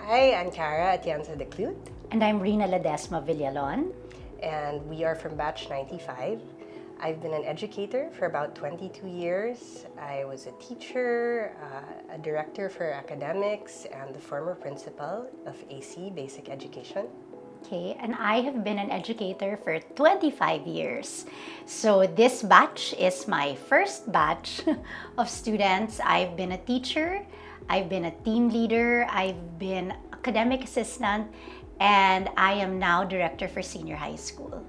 Hi, I'm Atienza Decleodt. And I'm Rina Ledesma, Villalon. And we are from batch 95. I've been an educator for about 22 years. I was a teacher, a director for academics, and the former principal of AC, Basic Education. Okay, and I have been an educator for 25 years. So this batch is my first batch of students. I've been a teacher, I've been a team leader, I've been academic assistant, and I am now director for senior high school.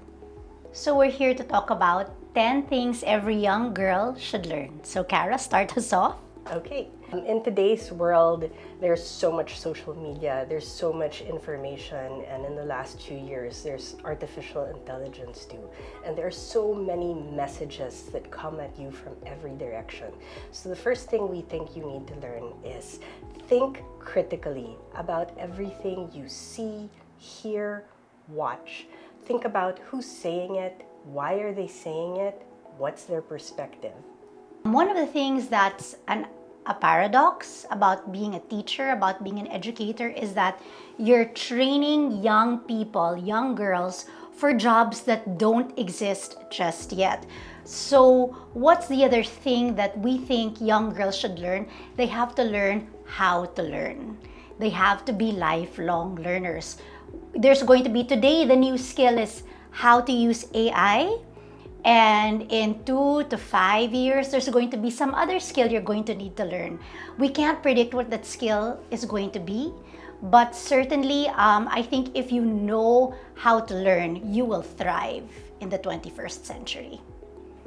So we're here to talk about 10 things every young girl should learn. So Kara, start us off. Okay. In today's world, there's so much social media, there's so much information, and in the last few years, there's artificial intelligence too. And there are so many messages that come at you from every direction. So the first thing we think you need to learn is think critically about everything you see, hear, watch. Think about who's saying it, why are they saying it, what's their perspective. One of the things that's a paradox about being a teacher, about being an educator, is that you're training young people, young girls, for jobs that don't exist just yet. So what's the other thing that we think young girls should learn? They have to learn how to learn. They have to be lifelong learners. There's going to be today, the new skill is how to use AI. And in 2 to 5 years, there's going to be some other skill you're going to need to learn. We can't predict what that skill is going to be, but certainly, I think if you know how to learn, you will thrive in the 21st century.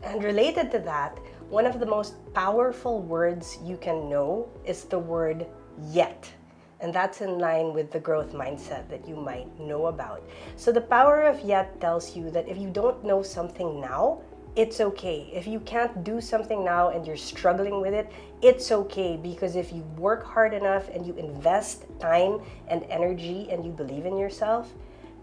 And related to that, one of the most powerful words you can know is the word yet. And that's in line with the growth mindset that you might know about. So the power of yet tells you that if you don't know something now, it's okay. If you can't do something now and you're struggling with it, it's okay, because if you work hard enough and you invest time and energy and you believe in yourself,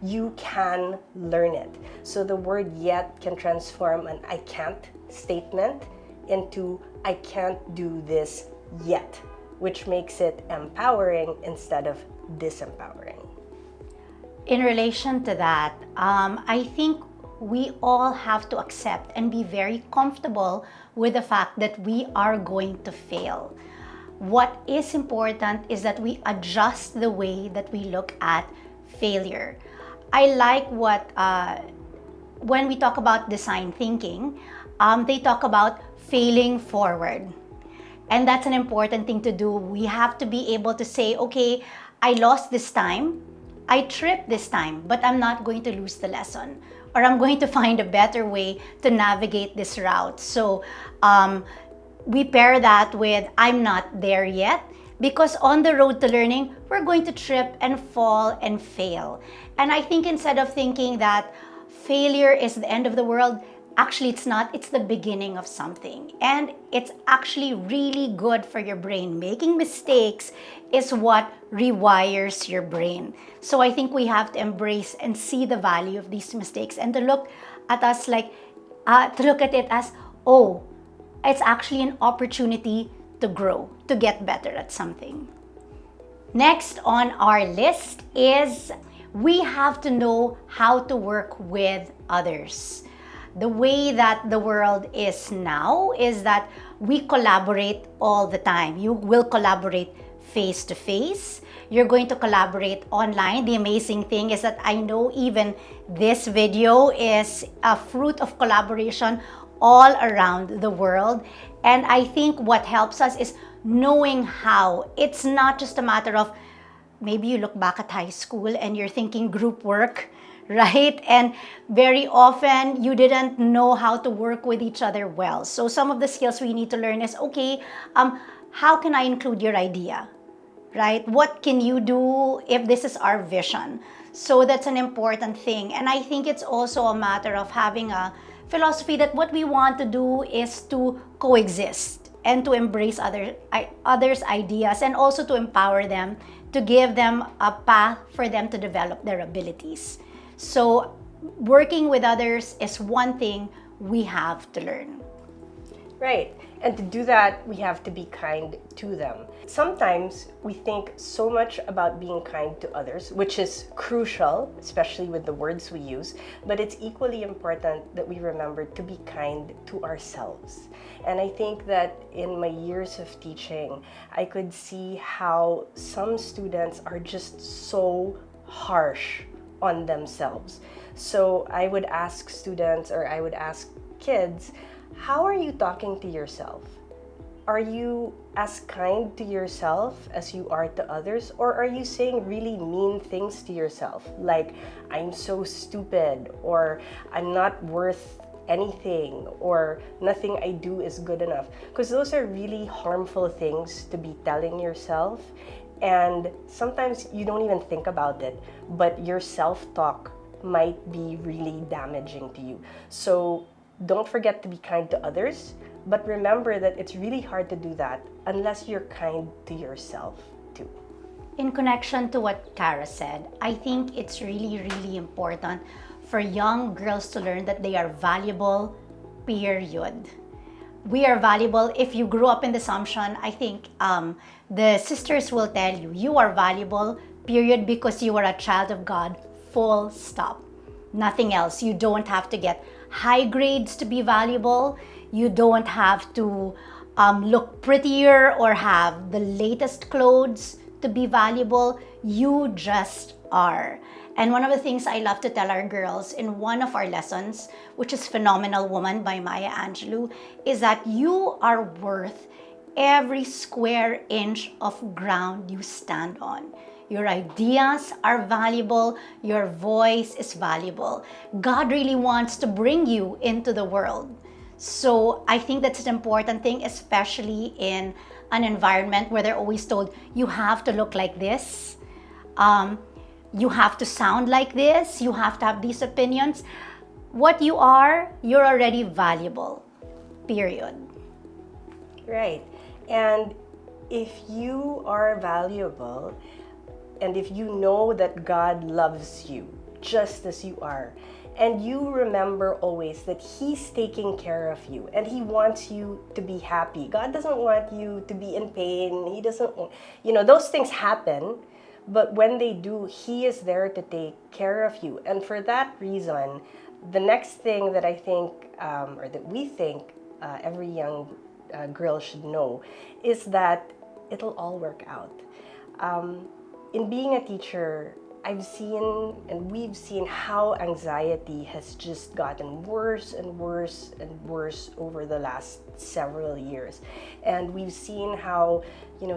you can learn it. So the word yet can transform an I can't statement into I can't do this yet, which makes it empowering instead of disempowering. In relation to that, I think we all have to accept and be very comfortable with the fact that we are going to fail. What is important is that we adjust the way that we look at failure. I like what, when we talk about design thinking, they talk about failing forward. And that's an important thing to do. We have to be able to say, okay, I lost this time, I tripped this time, but I'm not going to lose the lesson, or I'm going to find a better way to navigate this route. So we pair that with I'm not there yet, because on the road to learning, we're going to trip and fall and fail. And I think instead of thinking that failure is the end of the world, actually, it's not. It's the beginning of something. And it's actually really good for your brain. Making mistakes is what rewires your brain. So I think we have to embrace and see the value of these mistakes and to look at us like, to look at it as, oh, it's actually an opportunity to grow, to get better at something. Next on our list is we have to know how to work with others. The way that the world is now is that we collaborate all the time. You will collaborate face to face. You're going to collaborate online. The amazing thing is that I know even this video is a fruit of collaboration all around the world. And I think what helps us is knowing how. It's not just a matter of maybe you look back at high school and you're thinking group work, right? And very often you didn't know how to work with each other well. So some of the skills we need to learn is, okay, how can I include your idea, right? What can you do if this is our vision? So that's an important thing. And I think it's also a matter of having a philosophy that what we want to do is to coexist and to embrace others' ideas, and also to empower them, to give them a path for them to develop their abilities. So working with others is one thing we have to learn. Right. And to do that, we have to be kind to them. Sometimes we think so much about being kind to others, which is crucial, especially with the words we use, but it's equally important that we remember to be kind to ourselves. And I think that in my years of teaching, I could see how some students are just so harsh on themselves. So I would ask students, or I would ask kids, how are you talking to yourself? Are you as kind to yourself as you are to others? Or are you saying really mean things to yourself? Like, I'm so stupid, or I'm not worth anything, or nothing I do is good enough. Because those are really harmful things to be telling yourself. And sometimes you don't even think about it, but your self-talk might be really damaging to you. So don't forget to be kind to others, but remember that it's really hard to do that unless you're kind to yourself too. In connection to what Kara said, I think it's really, really important for young girls to learn that they are valuable, period. We are valuable. If you grew up in the assumption, I think the sisters will tell you, you are valuable, period, because you are a child of God, full stop. Nothing else. You don't have to get high grades to be valuable. You don't have to look prettier or have the latest clothes to be valuable. You just are. And one of the things I love to tell our girls in one of our lessons, which is Phenomenal Woman by Maya Angelou, is that you are worth every square inch of ground you stand on. Your ideas are valuable. Your voice is valuable. God really wants to bring you into the world. So I think that's an important thing, especially in an environment where they're always told, you have to look like this. You have to sound like this. You have to have these opinions. What you are, you're already valuable. Period. Right. And if you are valuable, and if you know that God loves you just as you are, and you remember always that He's taking care of you and He wants you to be happy. God doesn't want you to be in pain. He doesn't, those things happen, but when they do, He is there to take care of you. And for that reason, the next thing that I think, or that we think every young girl should know is that it'll all work out. In being a teacher, I've seen and we've seen how anxiety has just gotten worse and worse and worse over the last several years. And we've seen how,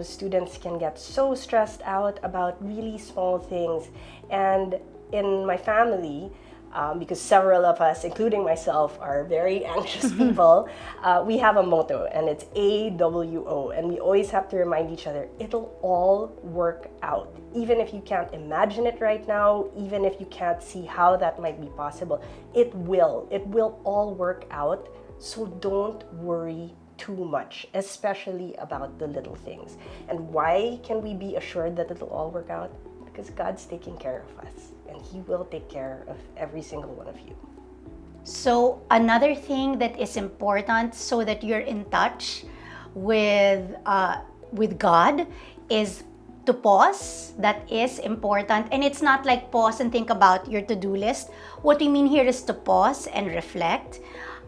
students can get so stressed out about really small things. And in my family, because several of us, including myself, are very anxious people, we have a motto, and it's AWO, and we always have to remind each other, it'll all work out. Even if you can't imagine it right now, even if you can't see how that might be possible, it will all work out. So don't worry too much, especially about the little things. And why can we be assured that it'll all work out? Because God's taking care of us, and He will take care of every single one of you. So another thing that is important so that you're in touch with God is to pause. That is important. And it's not like pause and think about your to-do list. What we mean here is to pause and reflect.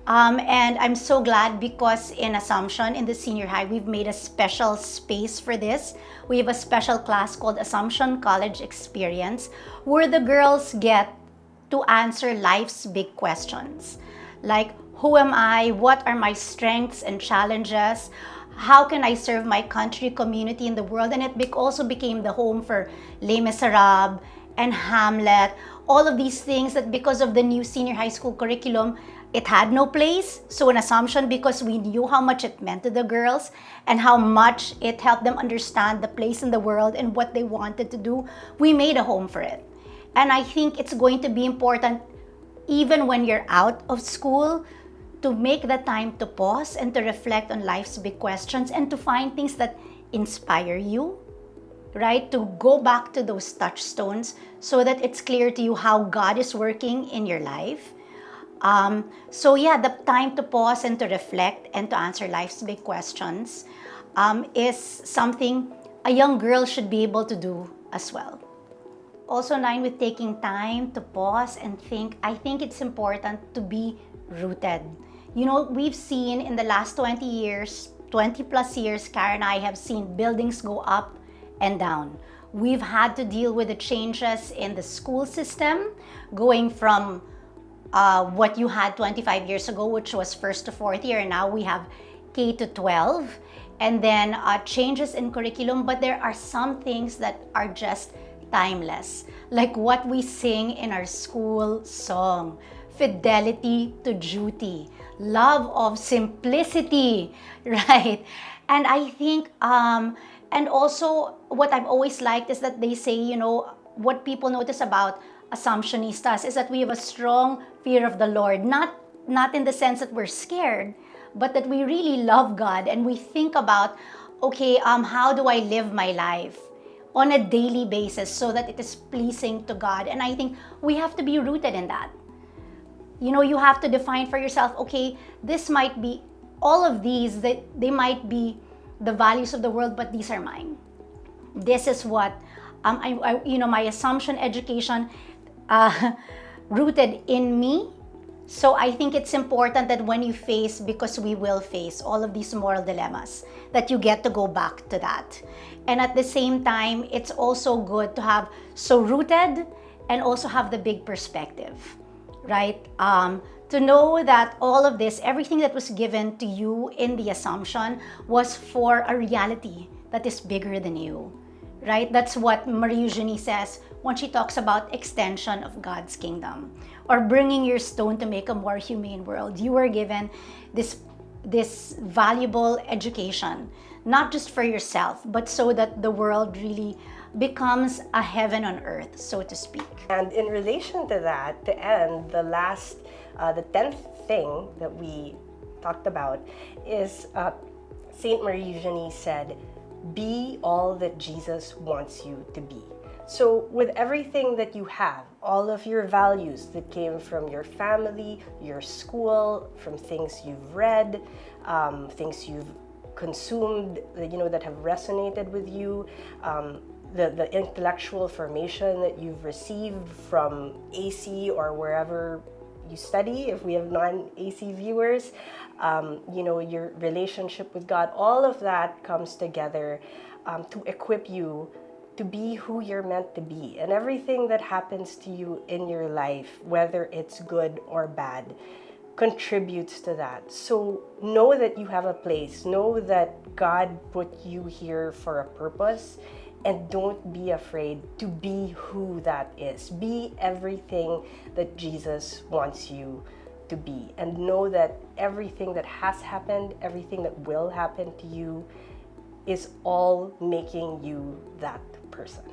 And I'm so glad because in Assumption, in the senior high, we've made a special space for this. We have a special class called Assumption College Experience, where the girls get to answer life's big questions. Like, who am I? What are my strengths and challenges? How can I serve my country, community, and the world? And it also became the home for Les Miserables and Hamlet. All of these things that because of the new senior high school curriculum, it had no place. So in Assumption, because we knew how much it meant to the girls and how much it helped them understand the place in the world and what they wanted to do, we made a home for it. And I think it's going to be important, even when you're out of school, to make the time to pause and to reflect on life's big questions and to find things that inspire you, right? To go back to those touchstones so that it's clear to you how God is working in your life. So yeah, the time to pause and to reflect and to answer life's big questions is something a young girl should be able to do as well. Also in line with taking time to pause and think, I think it's important to be rooted. You know, we've seen in the last 20 years, 20 plus years, Kara and I have seen buildings go up and down. We've had to deal with the changes in the school system, going from what you had 25 years ago, which was first to fourth year, and now we have K to 12, and then changes in curriculum. But there are some things that are just timeless, like what we sing in our school song: fidelity to duty, love of simplicity, right? And I think, and also what I've always liked is that they say, you know, what people notice about Assumptionistas is that we have a strong fear of the Lord, not in the sense that we're scared, but that we really love God and we think about, okay, how do I live my life on a daily basis so that it is pleasing to God? And I think we have to be rooted in that. You know, you have to define for yourself, okay, this might be, all of these, that they might be the values of the world, but these are mine. This is what, you know, my Assumption education rooted in me. So I think it's important that when you face, because we will face all of these moral dilemmas, that you get to go back to that. And at the same time, it's also good to have so rooted and also have the big perspective, right? To know that all of this, everything that was given to you in the Assumption was for a reality that is bigger than you, right? That's what Marie Eugenie says when she talks about extension of God's kingdom, or bringing your stone to make a more humane world. You were given this valuable education, not just for yourself, but so that the world really becomes a heaven on earth, so to speak. And in relation to that, to end, the 10th thing that we talked about is Saint Marie Eugenie said, be all that Jesus wants you to be. So with everything that you have, all of your values that came from your family, your school, from things you've read, things you've consumed, you know, that have resonated with you, the intellectual formation that you've received from AC or wherever you study, if we have non-AC viewers, you know, your relationship with God, all of that comes together to equip you to be who you're meant to be. And everything that happens to you in your life, whether it's good or bad, contributes to that. So know that you have a place. Know that God put you here for a purpose. And don't be afraid to be who that is. Be everything that Jesus wants you to be. And know that everything that has happened, everything that will happen to you, is all making you that person.